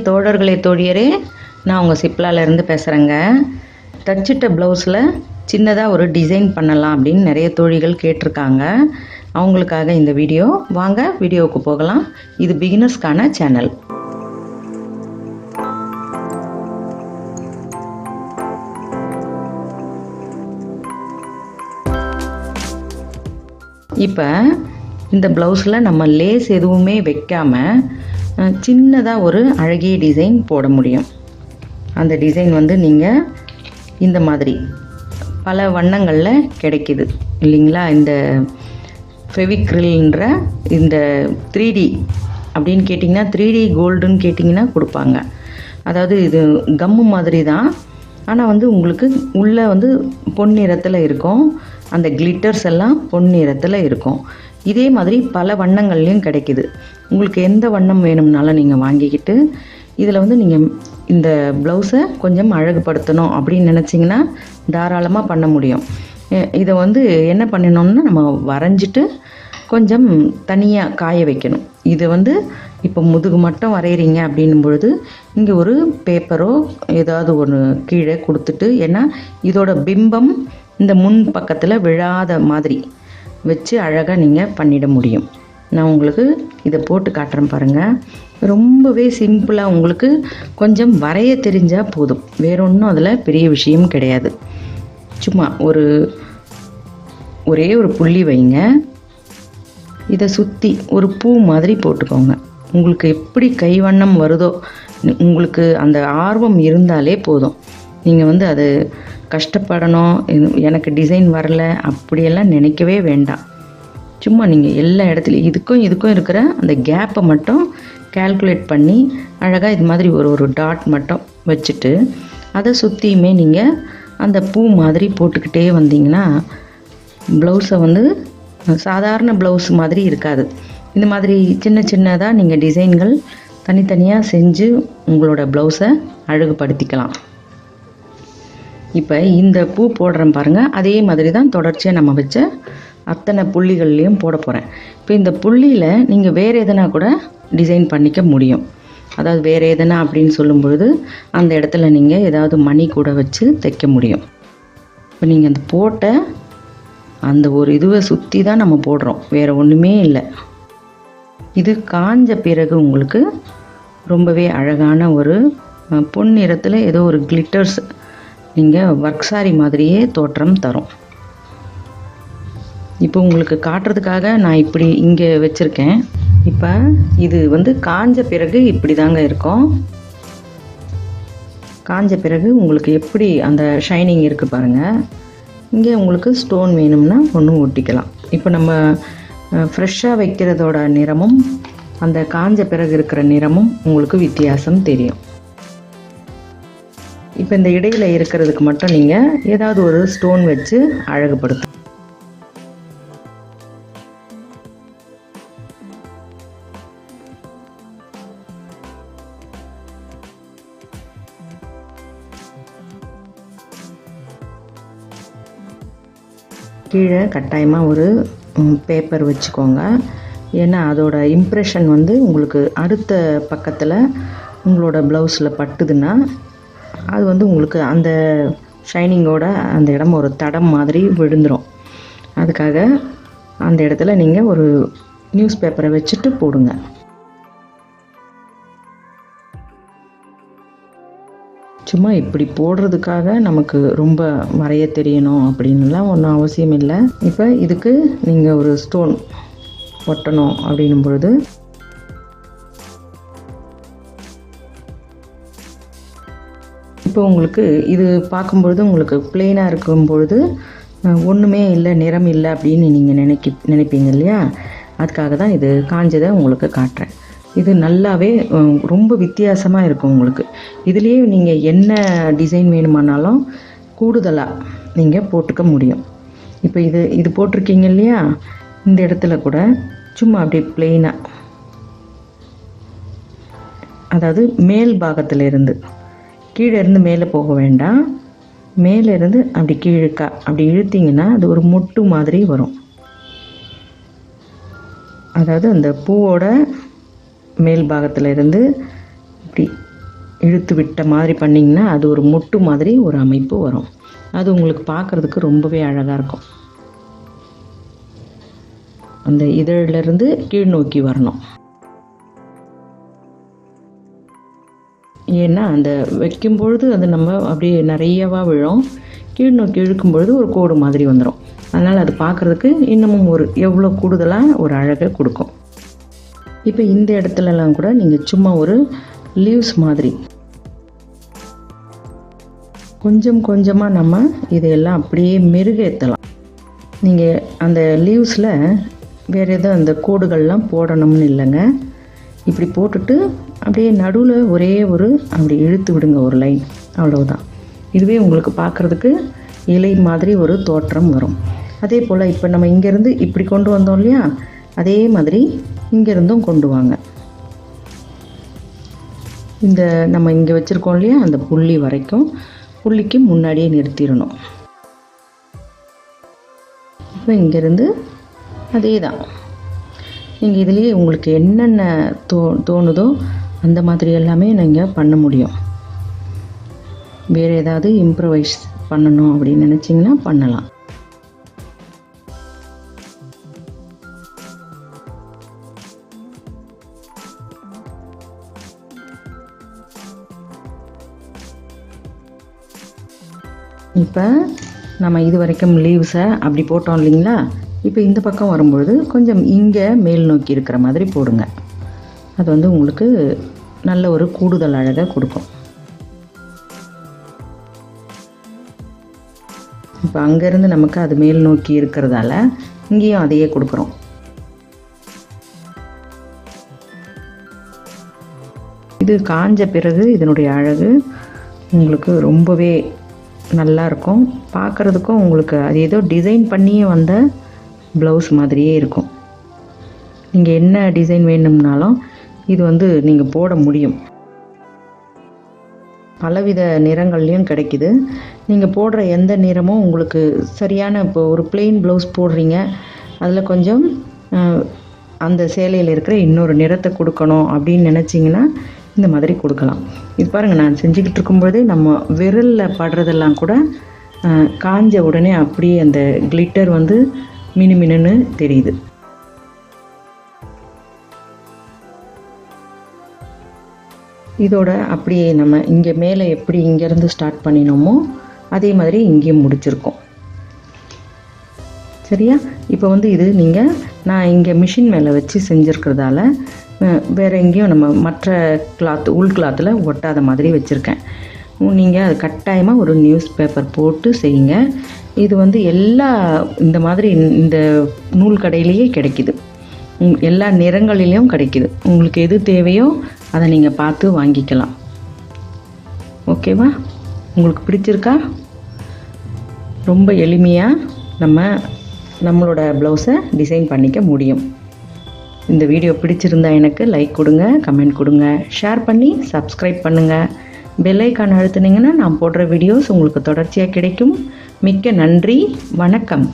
தோழர்களே தோழியரே, நான் உங்கள் சிப்லாலேருந்து பேசுகிறேங்க. தச்சிட்ட ப்ளவுஸில் சின்னதாக ஒரு டிசைன் பண்ணலாம் அப்படின்னு நிறைய தோழிகள் கேட்டிருக்காங்க. அவங்களுக்காக இந்த வீடியோ. வாங்க வீடியோவுக்கு போகலாம். இது பிகினர்ஸ்க்கான சேனல். இப்போ இந்த ப்ளவுஸில் நம்ம லேஸ் எதுவுமே வைக்காமல் சின்னதாக ஒரு அழகிய டிசைன் போட முடியும். அந்த டிசைன் வந்து நீங்கள் இந்த மாதிரி பல வண்ணங்களில் கிடைக்கிது இல்லைங்களா? இந்த ஃபெவிக்ரில்ன்ற இந்த 3D அப்படின்னு கேட்டிங்கன்னா 3D கோல்டுன்னு கேட்டிங்கன்னா கொடுப்பாங்க. அதாவது இது கம்மு மாதிரி தான், ஆனால் வந்து உங்களுக்கு உள்ளே வந்து பொன்னிறத்தில் இருக்கும். அந்த கிளிட்டர்ஸ் எல்லாம் பொன்னிறத்தில் இருக்கும். இதே மாதிரி பல வண்ணங்கள்லேயும் கிடைக்கிது. உங்களுக்கு எந்த வண்ணம் வேணும்னாலும் நீங்கள் வாங்கிக்கிட்டு இதில் வந்து நீங்கள் இந்த ப்ளவுஸை கொஞ்சம் அழகுபடுத்தணும் அப்படின்னு நினச்சிங்கன்னா தாராளமாக பண்ண முடியும். இதை வந்து என்ன பண்ணணும்னா நம்ம வரைஞ்சிட்டு கொஞ்சம் தனியாக காய வைக்கணும். இதை வந்து இப்போ முதுகு மட்டும் வரைகிறீங்க அப்படின்னும் பொழுது இங்கே ஒரு பேப்பரோ ஏதாவது ஒன்று கீழே கொடுத்துட்டு, ஏன்னா இதோட பிம்பம் இந்த முன் பக்கத்தில் விழாத மாதிரி வச்சு அழகாக நீங்கள் பண்ணிட முடியும். நான் உங்களுக்கு இதை போட்டு காட்டுறேன் பாருங்கள். ரொம்பவே சிம்பிளாக உங்களுக்கு கொஞ்சம் வரைய தெரிஞ்சால் போதும். வேற ஒன்றும் அதில் பெரிய விஷயம் கிடையாது. சும்மா ஒரே ஒரு புள்ளி வைங்க. இதை சுற்றி ஒரு பூ மாதிரி போட்டுக்கோங்க. உங்களுக்கு எப்படி கைவண்ணம் வருதோ, உங்களுக்கு அந்த ஆர்வம் இருந்தாலே போதும். நீங்கள் வந்து அது கஷ்டப்படணும், எனக்கு டிசைன் வரல அப்படியெல்லாம் நினைக்கவே வேண்டாம். சும்மா நீங்கள் எல்லா இடத்துலையும் இதுக்கும் இருக்கிற அந்த கேப்பை மட்டும் கால்குலேட் பண்ணி அழகாக இது மாதிரி ஒரு டாட் மட்டும் வச்சுட்டு அதை சுற்றியுமே நீங்கள் அந்த பூ மாதிரி போட்டுக்கிட்டே வந்தீங்கன்னா ப்ளவுஸை வந்து சாதாரண ப்ளவுஸ் மாதிரி இருக்காது. இந்த மாதிரி சின்னதாக நீங்கள் டிசைன்கள் தனித்தனியாக செஞ்சு உங்களோட ப்ளவுஸை அழகுபடுத்திக்கலாம். இப்போ இந்த பூ போடுறேன் பாருங்கள், அதே மாதிரி தான் தொடர்ச்சியாக நம்ம வச்ச அத்தனை புள்ளிகள்லேயும் போட போகிறேன். இப்போ இந்த புள்ளியில் நீங்கள் வேறு எதனா கூட டிசைன் பண்ணிக்க முடியும். அதாவது வேறு எதனா அப்படின்னு சொல்லும் பொழுது அந்த இடத்துல நீங்கள் ஏதாவது மணி கூட வச்சு தைக்க முடியும். இப்போ நீங்கள் அந்த போட்ட அந்த ஒரு இதுவை சுற்றி தான் நம்ம போடுறோம், வேறு ஒன்றுமே இல்லை. இது காஞ்ச பிறகு உங்களுக்கு ரொம்பவே அழகான ஒரு பொன் நிறத்தில் ஏதோ ஒரு கிளிட்டர்ஸ் நீங்கள் ஒர்க் சாரி மாதிரியே தோற்றம் தரும். இப்போ உங்களுக்கு காட்டுறதுக்காக நான் இப்படி இங்கே வச்சுருக்கேன். இப்போ இது வந்து காஞ்ச பிறகு இப்படி தாங்க இருக்கும். காஞ்ச பிறகு உங்களுக்கு எப்படி அந்த ஷைனிங் இருக்குது பாருங்கள். இங்கே உங்களுக்கு ஸ்டோன் வேணும்னா ஒன்றும் ஒட்டிக்கலாம். இப்போ நம்ம ஃப்ரெஷ்ஷாக வைக்கிறதோட நிறமும் அந்த காஞ்ச பிறகு இருக்கிற நிறமும் உங்களுக்கு வித்தியாசம் தெரியும். இப்போ இந்த இடையில் இருக்கிறதுக்கு மட்டும் நீங்கள் ஏதாவது ஒரு ஸ்டோன் வச்சு அழகுபடுத்தும். கீழே கட்டாயமாக ஒரு பேப்பர் வச்சுக்கோங்க. ஏன்னா அதோட இம்ப்ரெஷன் வந்து உங்களுக்கு அடுத்த பக்கத்தில் உங்களோட ப்ளவுஸில் பட்டுதுன்னா அது வந்து உங்களுக்கு அந்த ஷைனிங்கோட அந்த இடம் ஒரு தடம் மாதிரி விழுந்துடும். அதுக்காக அந்த இடத்துல நீங்கள் ஒரு நியூஸ் பேப்பரை வச்சுட்டு போடுங்க. சும்மா இப்படி போடுறதுக்காக நமக்கு ரொம்ப வரைய தெரியணும் அப்படின்லாம் ஒன்றும் அவசியம் இல்லை. இப்போ இதுக்கு நீங்கள் ஒரு ஸ்டோன் ஒட்டணும் அப்படின்னும் பொழுது இப்போ உங்களுக்கு இது பார்க்கும்பொழுது உங்களுக்கு பிளெயினாக இருக்கும்பொழுது ஒன்றுமே இல்லை, நிறம் இல்லை அப்படின்னு நீங்கள் நினைப்பீங்க இல்லையா? அதுக்காக தான் இது காஞ்சதை உங்களுக்கு காட்டுறேன். இது நல்லாவே ரொம்ப வித்தியாசமாக இருக்கும் உங்களுக்கு. இதுலேயே நீங்கள் என்ன டிசைன் வேணுமானாலும் கூடுதலாக நீங்கள் போட்டுக்க முடியும். இப்போ இது போட்டிருக்கீங்க இல்லையா? இந்த இடத்துல கூட சும்மா அப்படியே பிளெயினாக, அதாவது மேல் பாகத்திலிருந்து கீழே இருந்து மேலே போக வேண்டாம், மேலே இருந்து அப்படி கீழுக்கா அப்படி இழுத்திங்கன்னா அது ஒரு மொட்டு மாதிரி வரும். அதாவது அந்த பூவோட மேல் பாகத்தில் இருந்து இப்படி இழுத்து விட்ட மாதிரி பண்ணிங்கன்னா அது ஒரு முட்டு மாதிரி ஒரு அமைப்பு வரும். அது உங்களுக்கு பார்க்குறதுக்கு ரொம்பவே அழகாக இருக்கும். அந்த இதழிலிருந்து கீழ் நோக்கி வரணும். ஏன்னா அந்த வைக்கும்பொழுது அது நம்ம அப்படியே நிறையவா விழும். கீழ் நோக்கி இழுக்கும்பொழுது ஒரு கோடு மாதிரி வந்துடும். அதனால் அது பார்க்குறதுக்கு இன்னமும் ஒரு எவ்வளோ கூடுதலாக ஒரு அழகை கொடுக்கும். இப்போ இந்த இடத்துலலாம் கூட நீங்கள் சும்மா ஒரு லீவ்ஸ் மாதிரி கொஞ்சம் கொஞ்சமாக நம்ம இதையெல்லாம் அப்படியே மெருகேற்றலாம். நீங்கள் அந்த லீவ்ஸில் வேறு எதுவும் அந்த கோடுகள்லாம் போடணும்னு இல்லைங்க. இப்படி போட்டுட்டு அப்படியே நடுவில் ஒரே ஒரு அப்படி இழுத்து விடுங்க ஒரு லைன், அவ்வளவுதான். இதுவே உங்களுக்கு பார்க்குறதுக்கு இலை மாதிரி ஒரு தோற்றம் வரும். அதே போல் இப்போ நம்ம இங்கேருந்து இப்படி கொண்டு வந்தோம் இல்லையா, அதே மாதிரி இங்கேருந்தும் கொண்டு வாங்க. இந்த நம்ம இங்கே வச்சுருக்கோம் இல்லையா, அந்த புள்ளி வரைக்கும் புள்ளிக்கு முன்னாடியே நிறுத்திடணும். இப்போ இங்கேருந்து அதே தான். நீங்கள் இதுலேயே உங்களுக்கு என்னென்ன தோணுதோ அந்த மாதிரி எல்லாமே நீங்கள் பண்ண முடியும். வேறு ஏதாவது இம்ப்ரவைஸ் பண்ணணும் அப்படின்னு நினச்சிங்கன்னா பண்ணலாம். இப்போ நம்ம இது வரைக்கும் லீவ்ஸை அப்படி போட்டோம் இல்லைங்களா, இப்போ இந்த பக்கம் வரும்பொழுது கொஞ்சம் இங்கே மேல் நோக்கி இருக்கிற மாதிரி போடுங்க. அது வந்து உங்களுக்கு நல்ல ஒரு கூடுதல் அழகை கொடுக்கும். இப்போ அங்கேருந்து நமக்கு அது மேல் நோக்கி இருக்கிறதால இங்கேயும் அதையே கொடுக்குறோம். இது காஞ்ச பிறகு இதனுடைய அழகு உங்களுக்கு ரொம்பவே நல்லா இருக்கும். பார்க்குறதுக்கும் உங்களுக்கு அது ஏதோ டிசைன் பண்ணியே வந்த ப்ளவுஸ் மாதிரியே இருக்கும். நீங்கள் என்ன டிசைன் வேணும்னாலும் இது வந்து நீங்கள் போட முடியும். பலவித நிறங்கள்லேயும் கிடைக்குது. நீங்கள் போடுற எந்த நிறமும் உங்களுக்கு சரியான, இப்போ ஒரு பிளெயின் ப்ளவுஸ் போடுறீங்க, அதில் கொஞ்சம் அந்த சேலையில் இருக்கிற இன்னொரு நிறத்தை கொடுக்கணும் அப்படின்னு நினச்சிங்கன்னா இந்த மாதிரி கொடுக்கலாம். இது பாருங்கள், நான் செஞ்சுக்கிட்டு இருக்கும்போதே நம்ம விரலில் படுறதெல்லாம் கூட காஞ்ச உடனே அப்படியே அந்த கிளிட்டர் வந்து மினுமினுன்னு தெரியுது. இதோட அப்படியே நம்ம இங்கே மேலே எப்படி இங்கேருந்து ஸ்டார்ட் பண்ணினோமோ அதே மாதிரி இங்கேயும் முடிச்சிருக்கோம். சரியா? இப்போ வந்து இது நான் இங்கே மிஷின் மேலே வச்சு செஞ்சுருக்கிறதால வேறு எங்கேயும் நம்ம மற்ற கிளாத் உள் கிளாத்தில் ஒட்டாத மாதிரி வச்சுருக்கேன். நீங்கள் அது கட்டாயமாக ஒரு நியூஸ் பேப்பர் போட்டு செய்யுங்க. இது வந்து எல்லா இந்த மாதிரி இந்த நூல் கடையிலேயே கிடைக்கிது. எல்லா நிறங்களிலையும் கிடைக்கிது. உங்களுக்கு எது தேவையோ அதை நீங்கள் பார்த்து வாங்கிக்கலாம். ஓகேவா? உங்களுக்கு பிடிச்சிருக்கா? ரொம்ப எளிமையாக நம்மளோட ப்ளவுஸை டிசைன் பண்ணிக்க முடியும். இந்த வீடியோ பிடிச்சிருந்தா எனக்கு லைக் கொடுங்க, கமெண்ட் கொடுங்க, ஷேர் பண்ணி சப்ஸ்கிரைப் பண்ணுங்கள். பெல் ஐக்கான் அழுத்துனீங்கன்னா நான் போடுற வீடியோஸ் உங்களுக்கு தொடர்ச்சியாக கிடைக்கும். மிக்க நன்றி. வணக்கம்.